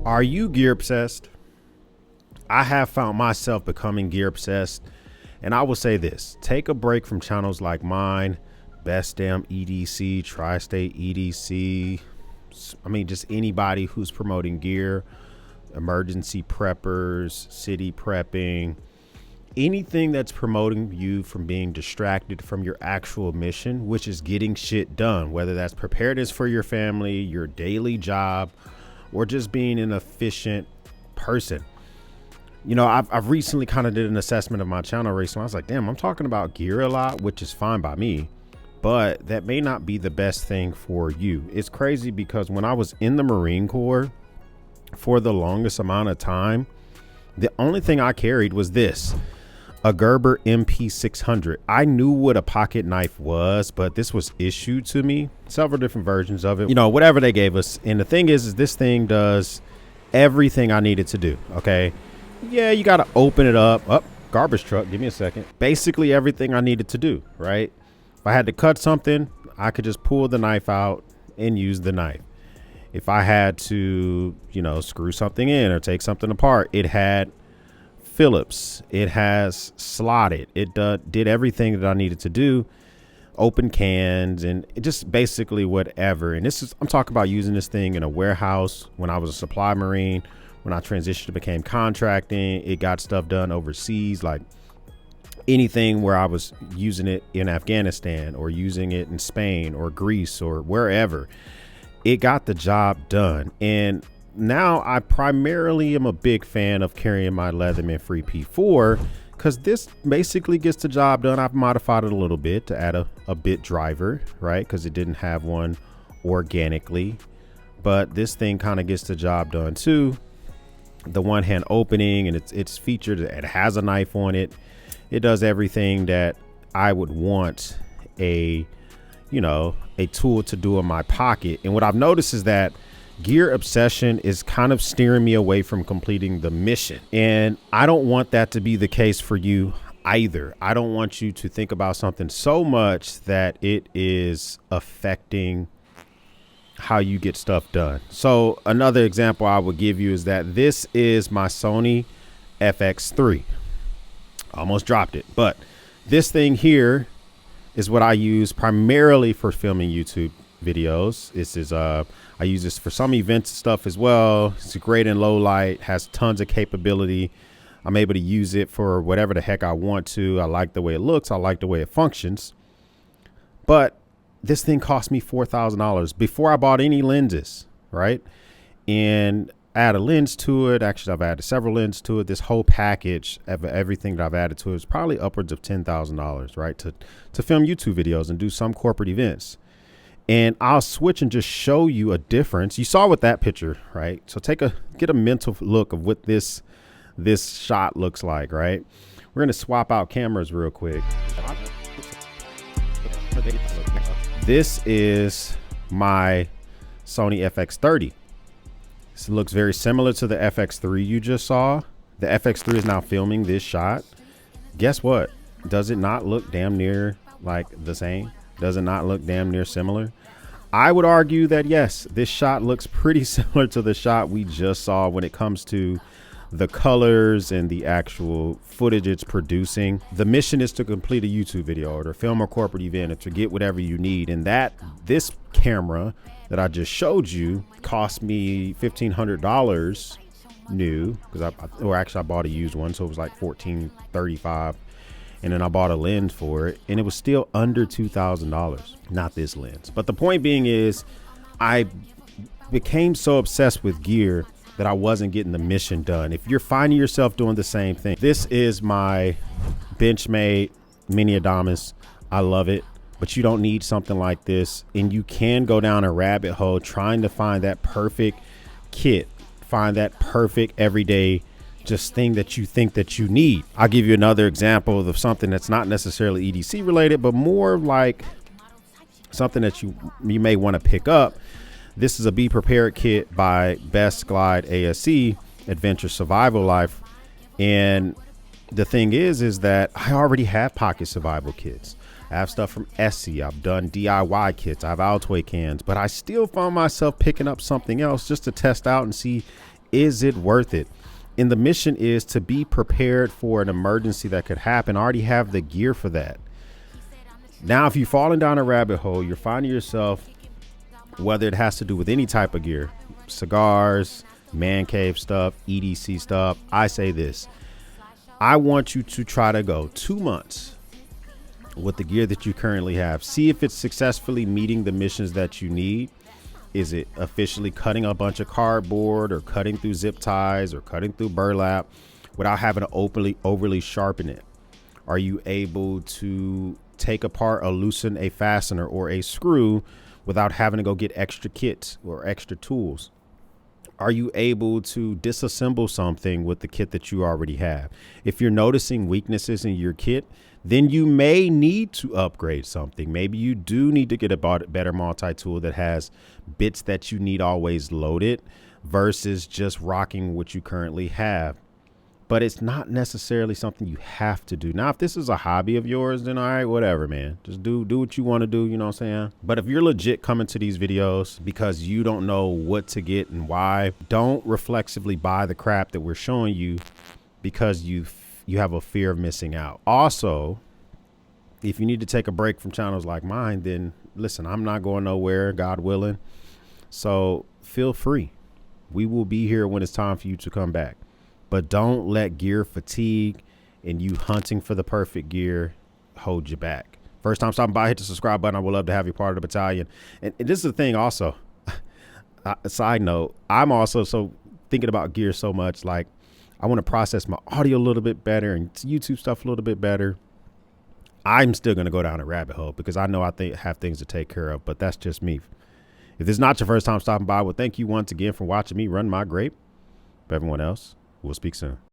Are you gear obsessed? I have found myself becoming gear obsessed, and I will say this: take a break from channels like mine, Best Damn EDC, Tri-State EDC. I mean, just anybody who's promoting gear, emergency preppers, city prepping, anything that's promoting you from being distracted from your actual mission, which is getting shit done, whether that's preparedness for your family, your daily job, or just being an efficient person. You know, I've recently kind of did an assessment of my channel recently. I was like, damn, I'm talking about gear a lot, which is fine by me, but that may not be the best thing for you. It's crazy because when I was in the Marine Corps for the longest amount of time, the only thing I carried was this, a Gerber MP600. I knew what a pocket knife was, but this was issued to me, several different versions of it, you know, whatever they gave us. And the thing is this thing does everything I needed to do. Okay. Yeah, you got to open it up. Garbage truck. Give me a second. Basically everything I needed to do, right? If I had to cut something, I could just pull the knife out and use the knife. If I had to, you know, screw something in or take something apart, it had Phillips. It has slotted. It did everything that I needed to do. Open cans and just basically whatever. And this is, I'm talking about using this thing in a warehouse when I was a supply Marine. When I transitioned to became contracting, it got stuff done overseas, like anything where I was using it in Afghanistan or using it in Spain or Greece or wherever. It got the job done. And now I primarily am a big fan of carrying my Leatherman Free P4 because this basically gets the job done. I've modified it a little bit to add a bit driver, right? Because it didn't have one organically, but this thing kind of gets the job done too. The one hand opening, and it's featured. It has a knife on it. It does everything that I would want a tool to do in my pocket. And what I've noticed is that gear obsession is kind of steering me away from completing the mission. And I don't want that to be the case for you either. I don't want you to think about something so much that it is affecting how you get stuff done. So another example I would give you is that this is my Sony FX3. Almost dropped it, but this thing here is what I use primarily for filming YouTube videos. This is I use this for some events stuff as well. It's great in low light, has tons of capability. I'm able to use it for whatever the heck I want to. I like the way it looks. I like the way it functions. But this thing cost me $4,000 before I bought any lenses, right? And add a lens to it. Actually, I've added several lenses to it. This whole package of everything that I've added to it is probably upwards of $10,000, right? To film YouTube videos and do some corporate events. And I'll switch and just show you a difference. You saw with that picture, right? So get a mental look of what this shot looks like, right? We're gonna swap out cameras real quick. This is my Sony FX30. This looks very similar to the FX3 you just saw. The FX3 is now filming this shot. Guess what? Does it not look damn near like the same? Does it not look damn near similar? I would argue that yes, this shot looks pretty similar to the shot we just saw when it comes to the colors and the actual footage it's producing. The mission is to complete a YouTube video or to film a corporate event or to get whatever you need. And this camera that I just showed you cost me $1,500 new, because I bought a used one, so it was like $1,435, and then I bought a lens for it, and it was still under $2,000. Not this lens, but the point being is I became so obsessed with gear that I wasn't getting the mission done. If you're finding yourself doing the same thing, this is my Benchmade Mini Adamas. I love it, but you don't need something like this. And you can go down a rabbit hole trying to find that perfect kit, find that perfect everyday just thing that you think that you need. I'll give you another example of something that's not necessarily EDC related, but more like something that you may want to pick up. This is a Be Prepared kit by Best Glide ASE, Adventure Survival Life. And the thing is that I already have pocket survival kits. I have stuff from Essie. I've done DIY kits. I have Altoid cans, but I still found myself picking up something else just to test out and see Is it worth it? And the mission is to be prepared for an emergency that could happen. Already have the gear for that. Now, if you're falling down a rabbit hole, you're finding yourself, whether it has to do with any type of gear, cigars, man cave stuff, EDC stuff, I say this. I want you to try to go 2 months with the gear that you currently have. See if it's successfully meeting the missions that you need. Is it officially cutting a bunch of cardboard or cutting through zip ties or cutting through burlap without having to overly sharpen it? Are you able to take apart or loosen a fastener or a screw without having to go get extra kits or extra tools? Are you able to disassemble something with the kit that you already have? If you're noticing weaknesses in your kit, then you may need to upgrade something. Maybe you do need to get a better multi-tool that has bits that you need always loaded versus just rocking what you currently have. But it's not necessarily something you have to do. Now, if this is a hobby of yours, then all right, whatever, man. Just do what you want to do, you know what I'm saying? But if you're legit coming to these videos because you don't know what to get and why, don't reflexively buy the crap that we're showing you because you have a fear of missing out. Also, if you need to take a break from channels like mine, then listen, I'm not going nowhere, God willing. So feel free. We will be here when it's time for you to come back. But don't let gear fatigue and you hunting for the perfect gear hold you back. First time stopping by, hit the subscribe button. I would love to have you part of the battalion. And this is the thing also, side note, I'm also so thinking about gear so much. Like, I want to process my audio a little bit better and YouTube stuff a little bit better. I'm still going to go down a rabbit hole because I know I have things to take care of, but that's just me. If this is not your first time stopping by, well, thank you once again for watching me run my grape. But everyone else, we'll speak soon.